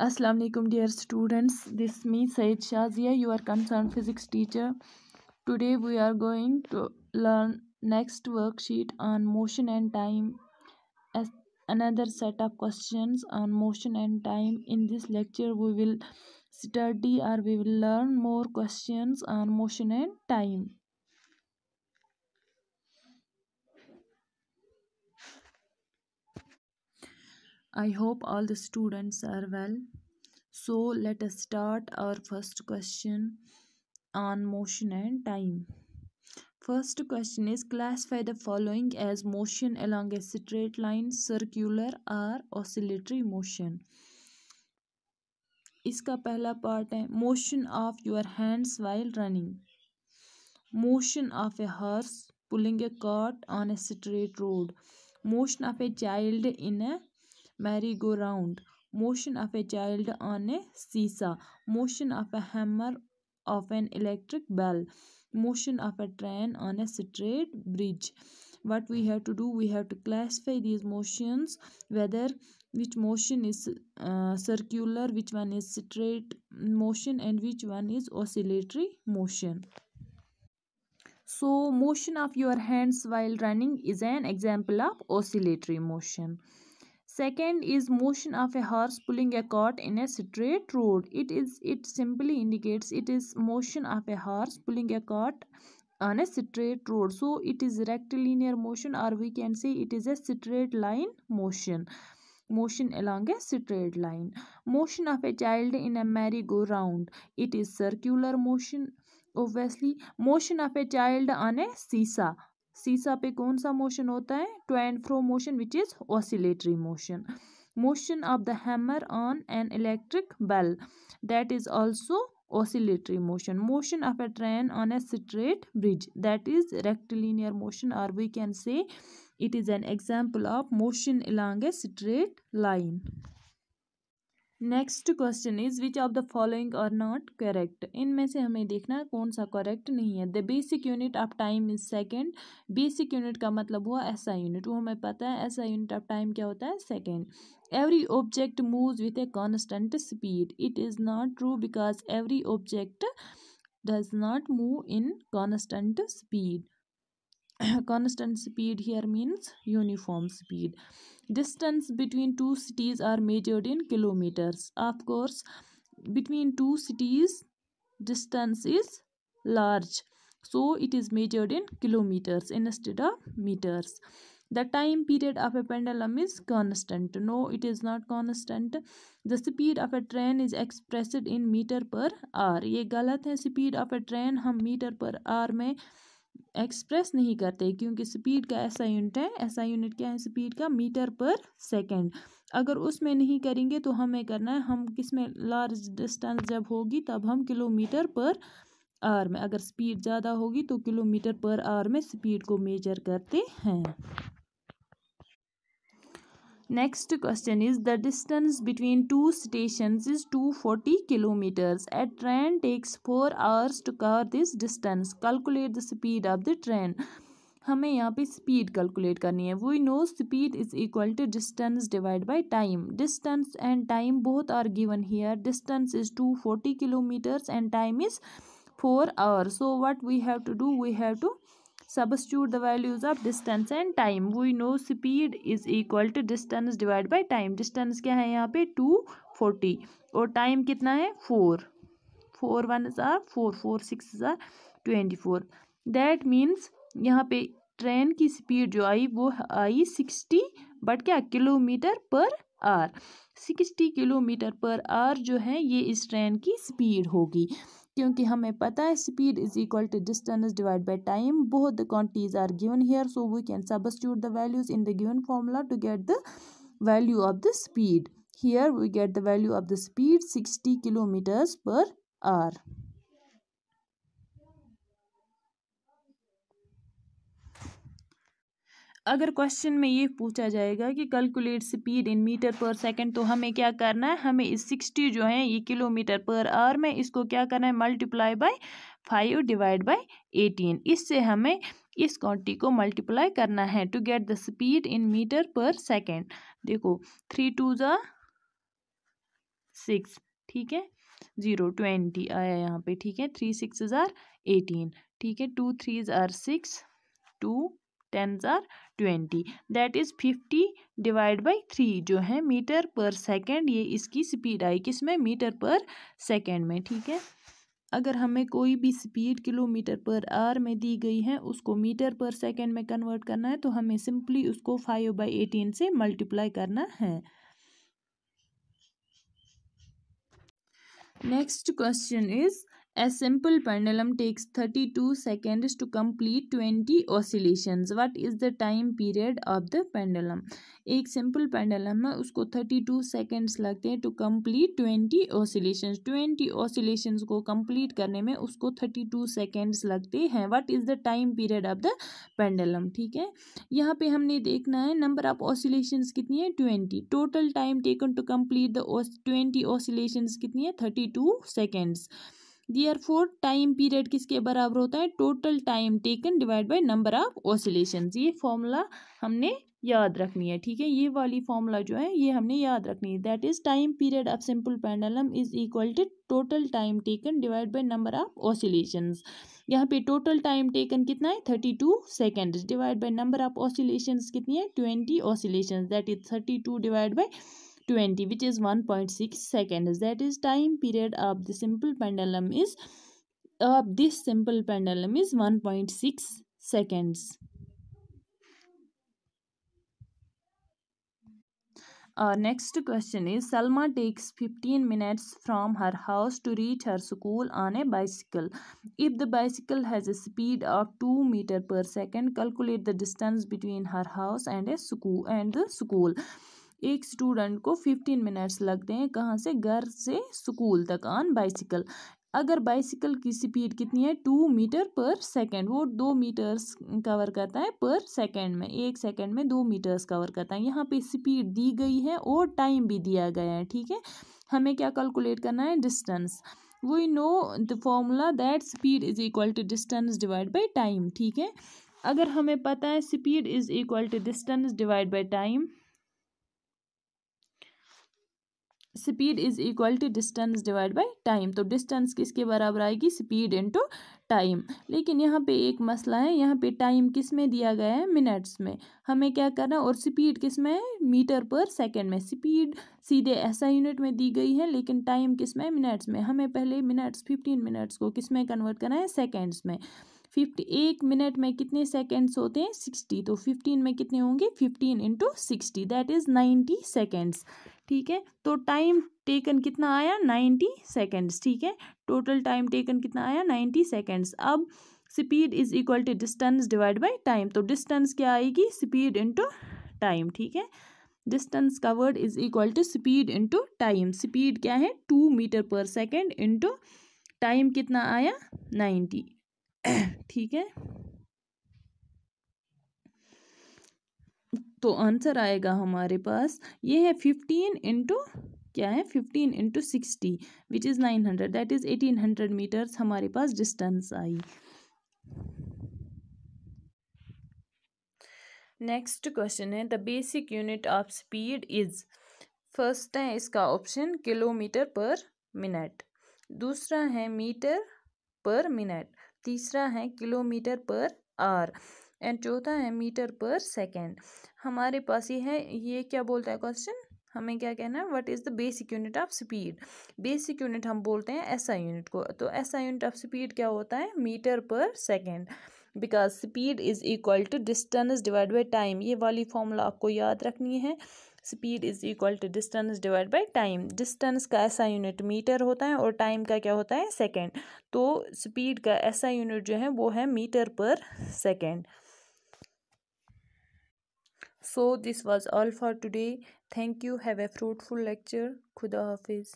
Assalamu alaikum dear students, this is me Said Shazia, your concerned physics teacher. Today we are going to learn next worksheet on motion and time as another set of questions on motion and time. In this lecture we will study or we will learn more questions on motion and time. I hope all the students are well. So let us start our first question on motion and time. First question is classify the following as motion along a straight line, circular or oscillatory motion. इसका पहला part है motion of your hands while running, motion of a horse pulling a cart on a straight road, motion of a child in a merry-go-round, motion of a child on a seesaw, motion of a hammer of an electric bell, motion of a train on a straight bridge. What we have to do, we have to classify these motions, whether which motion is circular, which one is straight motion, and which one is oscillatory motion. So motion of your hands while running is an example of oscillatory motion. Second is motion of a horse pulling a cart in a straight road. It simply indicates it is motion of a horse pulling a cart on a straight road. So it is rectilinear motion, or we can say it is a straight line motion. Motion along a straight line. Motion of a child in a merry-go-round. It is circular motion. Obviously, motion of a child on a seesaw. सीसा पे कौन सा motion होता है? To and fro motion, which is oscillatory motion. Motion of the hammer on an electric bell, that is also oscillatory motion. Motion of a train on a straight bridge, that is rectilinear motion, or we can say it is an example of motion along a straight line. Next question is which of the following are not correct. इनमें से हमें देखना है कौन सा correct नहीं है. The basic unit of time is second. Basic unit का मतलब हुआ एसआई यूनिट, वो हमें पता है. एसआई यूनिट ऑफ टाइम क्या होता है? Second. Every object moves with a constant speed. It is not true because every object does not move in constant speed. Constant speed here means uniform speed. Distance between two cities are measured in kilometers. Of course, between two cities distance is large, so it is measured in kilometers instead of meters. The time period of a pendulum is constant. No, it is not constant. The speed of a train is expressed in meter per hour. ये गलत है. speed of a train हम meter per hour में express नहीं करते, क्योंकि speed का ऐसा यूनिट है. ऐसा यूनिट क्या है स्पीड का? Metre per second. अगर उसमें नहीं करेंगे तो हमें करना है, हम किस में? लार्ज डिस्टेंस जब होगी तब हम किलोमीटर पर आवर में, अगर स्पीड ज़्यादा होगी तो किलोमीटर पर आवर में स्पीड को मेजर करते हैं. Next question is the distance between two stations is 240 kilometers. A train takes 4 hours to cover this distance. Calculate the speed of the train. हमें यहाँ पे स्पीड कैलकुलेट करनी है. We know speed is equal to distance divide by time. Distance and time both are given here. Distance is 240 kilometers and time is 4 hours. So what we have to do, we have to substitute the values of distance and time. We know speed is equal to distance divided by time. distance क्या है यहाँ पे? 240 और time कितना है? 4. 4 1s are 4, 4 6s are 24. That means यहाँ पे train की स्पीड जो आई वो आई 60, बट क्या? Kilometre per hour. 60 kilometre per hour जो है ये इस ट्रेन की स्पीड होगी, क्योंकि हमें पता है speed is equal to distance divide by time. Both the quantities are given here, so we can substitute the values in the given formula to get the value of the speed. Here we get the value of the speed 60 kilometres per hour. अगर question में ये पूछा जाएगा कि calculate speed in metre per second, तो हमें क्या करना है? हमें इस 60 जो है ये किलोमीटर पर आवर में, इसको क्या करना है? Multiply by 5 divide by 18. इससे हमें इस क्वांटिटी को मल्टीप्लाई करना है to get the speed in metre per second. देखो 3 2 ज़ा 6, ठीक है, 0 20 आया यहाँ पे, ठीक है, 3 6 आर 18, ठीक है, 2 3 are 6, 2 10 are 20, that is 50 divide by 3 जो है मीटर पर सेकेंड, ये इसकी स्पीड आई किसमें, मीटर पर सेकेंड में, ठीक है। अगर हमें कोई भी स्पीड किलोमीटर पर आवर में दी गई है उसको मीटर पर सेकेंड में कन्वर्ट करना है तो हमें सिंपली उसको 5/18 से मल्टीप्लाई करना है। Next question is A simple pendulum takes 32 seconds to complete 20 oscillations. What is the time period of the pendulum? एक सिंपल पेंडुलम है उसको 32 सेकेंड्स लगते हैं टू कंप्लीट 20 ऑसिलेशंस। 20 ऑसिलेशंस को कंप्लीट करने में उसको 32 सेकेंड्स लगते हैं। What is the time period of the pendulum, ठीक है। यहाँ पे हमने देखना है नंबर ऑफ ऑसिलेशंस कितनी है 20, total time taken to complete the 20 oscillations कितनी है 32 सेकेंड्स। Therefore टाइम पीरियड किसके बराबर होता है, total time taken divide by number of oscillations. ये फॉर्मूला हमने याद रखनी है, ठीक है, ये वाली फॉर्मूला जो है ये हमने याद रखनी है। That is time period of simple pendulum is equal to total time taken divide by number of oscillations. यहाँ पे टोटल टाइम टेकन कितना है 32 seconds divide by number of oscillations कितनी है 20 oscillations, that is 32 divide by 20 which is 1.6 seconds. That is time period of the simple pendulum is 1.6 seconds. Our next question is Salma takes 15 minutes from her house to reach her school on a bicycle. If the bicycle has a speed of 2 meter per second, calculate the distance between her house and the school. एक student को 15 minutes लगते हैं कहाँ से, घर से school तक on bicycle. अगर बाइसिकल की स्पीड कितनी है 2 मीटर पर सेकेंड, वो 2 मीटर्स कवर करता है पर सेकेंड में, एक सेकेंड में 2 मीटर्स कवर करता है। यहाँ पे स्पीड दी गई है और टाइम भी दिया गया है, ठीक है। हमें क्या कैलकुलेट करना है, distance. We know the formula that speed is equal to distance divide by time, ठीक है। अगर हमें पता है speed is equal to distance divide by time, speed is equal to distance divide by time, तो distance किसके बराबर आएगी, स्पीड इनटू टाइम। लेकिन यहाँ पे एक मसला है, यहाँ पे टाइम किस में दिया गया है, मिनट्स में। हमें क्या करना, और स्पीड किस में है, मीटर पर सेकेंड में। स्पीड सीधे ऐसा यूनिट में दी गई है लेकिन टाइम किस में, मिनट्स में। हमें पहले मिनट्स 15 मिनट्स को किस में कन्वर्ट करना है, सेकेंड्स में। 1 मिनट में कितने सेकेंड्स होते हैं 60, तो 15 में कितने होंगे 15 इंटू 60, दैट इज 90 सेकेंड्स, ठीक है। तो टाइम टेकन कितना आया 90 सेकेंड्स, ठीक है। टोटल टाइम टेकन कितना आया 90 सेकेंड्स। अब speed is equal to distance divide by time, तो डिस्टेंस क्या आएगी, स्पीड इंटू टाइम, ठीक है। डिस्टेंस का word is equal to speed into time. Speed क्या है 2 metre per second into time कितना आया 90, ठीक है। तो आंसर आएगा हमारे पास, ये है 15 इंटू क्या है 15 into 60 which is 900, that is 1800 metres हमारे पास डिस्टेंस आई। नेक्स्ट क्वेश्चन है the basic unit of speed is, first है इसका ऑप्शन किलोमीटर पर मिनट, दूसरा है मीटर पर मिनट, तीसरा है किलोमीटर पर आवर एंड चौथा है मीटर पर सेकेंड। हमारे पास ये है, ये क्या बोलता है क्वेश्चन, हमें क्या कहना है, what is the basic unit of speed. Basic unit हम बोलते हैं एसआई यूनिट को, तो एसआई यूनिट ऑफ स्पीड क्या होता है, metre per second, because speed is equal to distance divide by time. ये वाली फॉर्मूला आपको याद रखनी है, speed is equal to distance divide by time. Distance का ऐसा यूनिट मीटर होता है और टाइम का क्या होता है सेकेंड, तो स्पीड का ऐसा यूनिट जो है वो है metre per second. So this was all for today. Thank you. Have a fruitful lecture. Khuda Hafiz.